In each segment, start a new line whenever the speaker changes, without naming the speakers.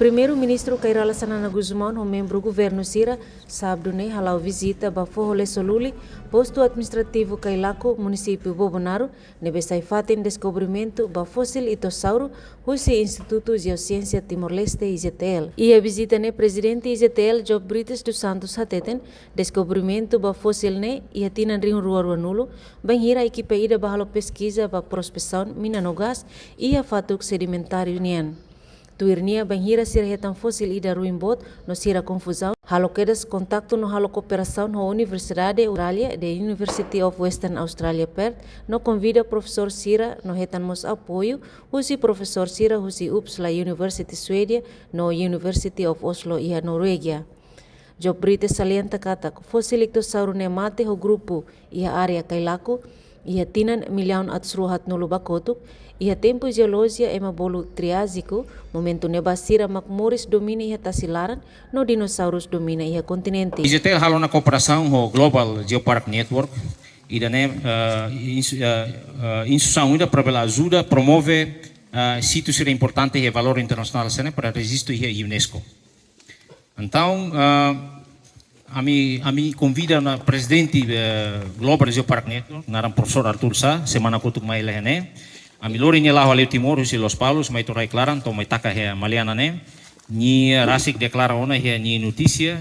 Primeiro-ministro Kairala Sanana Guzmão, o membro do governo Sira, sábado ne halau visita ba Fohole Soluli, posto administrativo Kailaco, município Bobonaro, nebe saifaten descobrimento ba fóssil itossauro, husi Instituto Geociência Timor-Leste IGTL. E a visita ne presidente IGTL Job Brites dos Santos Hateten, descobrimento ba fóssil ne e atinan rio rua nulo, banhira equipe ida ba halo pesquisa ba prospecção minanogas e a fatuk sedimentário nian. Tuirnia banhira sirhetan fósil ida ruimbot no sira confusão, halo quedas contacto no halo cooperação no Universidade Austrália de University of Western Australia Perth, no convida professor Sira no hetan mos apoio, husi professor Sira husi Uppsala University Suédia no University of Oslo ia Noruega. Job Brites salienta kata fósil ictossauro ne mate ho grupo ia área Kailaco, ia tinan milhão atsruhat no lubakotuk, ia tempo geologia ema bolu triásico, momento nebasira macmoris domina ia tasilaran, no dinosaurus domina ia continente.
IGTL halo na cooperação ho Global Geopark Network, ida ne instituição ida para ajuda promove sítios importantes e valor internacional para registro e UNESCO. Então, a mim convida na presidente Global Geopark Network, na professor Arthur Sá, semana kutuk mai lehene. A milori ni lahu aleu Timor husi Los Palos, mai torai klaran, to mai taka he maliana ne. Ni rasik deklara ona he ni notícia,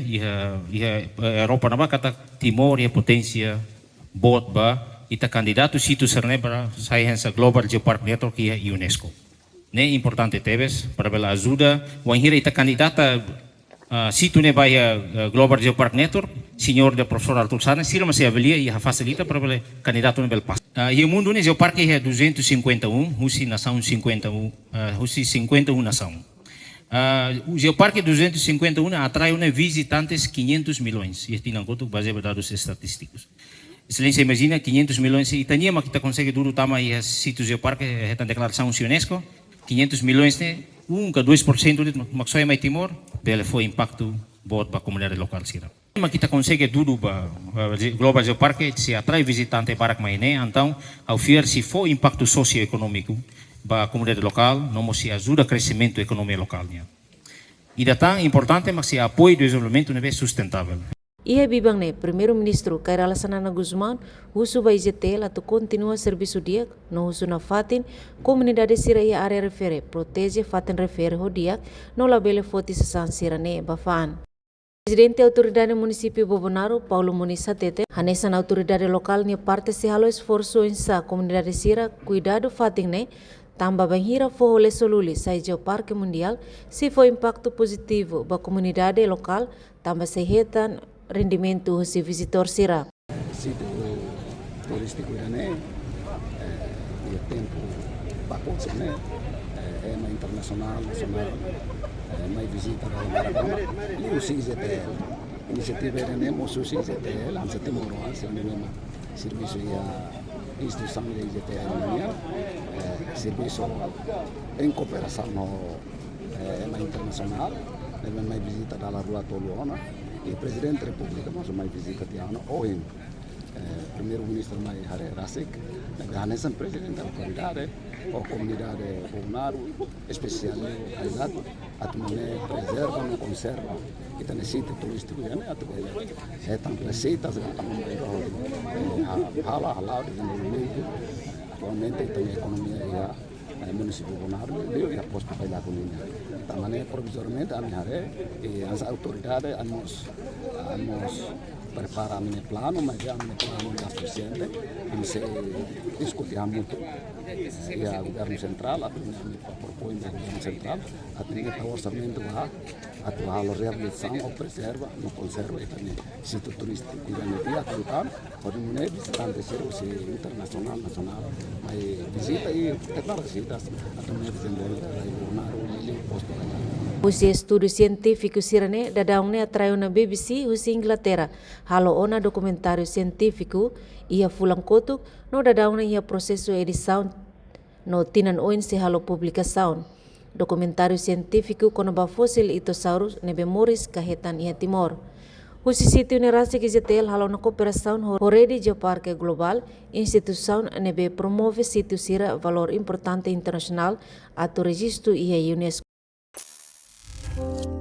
Europa naba kata Timor he potência bot ba, ita candidato situ serne para sair Global Geopark Network e UNESCO. Ne importante teves para bela ajuda, wanhira ita candidata situ ne vai Global Geopark Network, senhor de professor Arthur Sá, sira mas avalia e facilita para bela candidato ne bel pass. E o mundo ne Geopark é 251, husi nação 51, husi 51 nação. O Geopark 251 atrai visitantes 500 milhões, e este não conto baseado em dados estatísticos. Excelência, imagina 500 milhões, e tania mas kita consegue duro tama e situ Geopark é a declaração UNESCO, 500 milhões ne 1 a 2% de maksoi mai Timor, bele foi impacto bot ba comunidade local sira. Mas kita consegue duro ba Global Geopark se atrai visitante para que né, então ao fiar se for impacto socioeconômico ba comunidade local, não se ajuda crescimento da economia local né. E da tão importante mas se apoio do desenvolvimento nível sustentável.
Ia bibang ne, primeiro-ministro Kairala Sanana Guzmão, husu ba IGTL atu continua serviço dia, no husu na fatin, comunidade sira ia área refere, protege fatin refere ho dia, no labele foti sesan sira ne bafaan. Presidente Autoridade Município Bobonaro, Paulo Muniz Hatete, hanesan autoridade local ne parte se halo esforço em sa comunidade sira, cuidado fatin ne, tamba banhira Fohole Soluli, sai Geoparque Mundial, se foi impacto positivo ba comunidade local, tamba sehetan rendimento se visitor sira.
Sítio turístico né, e tempo pacote né, é uma internacional, nacional, mais visita da Maratona e o CIGTL. Iniciativa é né, o CIGTL, antes de Timor, se onde mesmo serviço e a instituição da IGTL, serviço em cooperação na internacional, mais visita da Rua Toluona. E o presidente da República mas mais visita de ano hoje primeiro-ministro mais Hare Rasik hanesan presidente da autoridade ou comunidade Bobonaro especialidade atmane preserva não conserva e tem sítio turístico né é tão receitas hala de desenvolvimento atualmente tem economia município Bobonaro e a posto para lá com ele também provisoriamente a minha e as autoridades hemos preparado um plano mas já um plano não é suficiente e se discutir muito e a governo central a propõe o governo central a ter o orçamento lá a reabilitação ou preserva não conserva e também sítio turístico e a cultura pode não é visitante serviço internacional nacional mas visita e declara visitas a também desenvolver
Usi estudo científico sirane dadaungnya atraiu na BBC husi Inglaterra. Halo ona dokumentário científico ia fulang kotuk no dadaungnya ia prosesso edição no tinan oin se halo publicação. Dokumentário científico kono ba fósil itosaurus nebe moris kahetan ia Timor. Husi sítio nerasi IGTL halo na cooperação horedi Geoparque Global, instituição nebe promove sítio sira valor importante internacional ato registro ia UNESCO. Música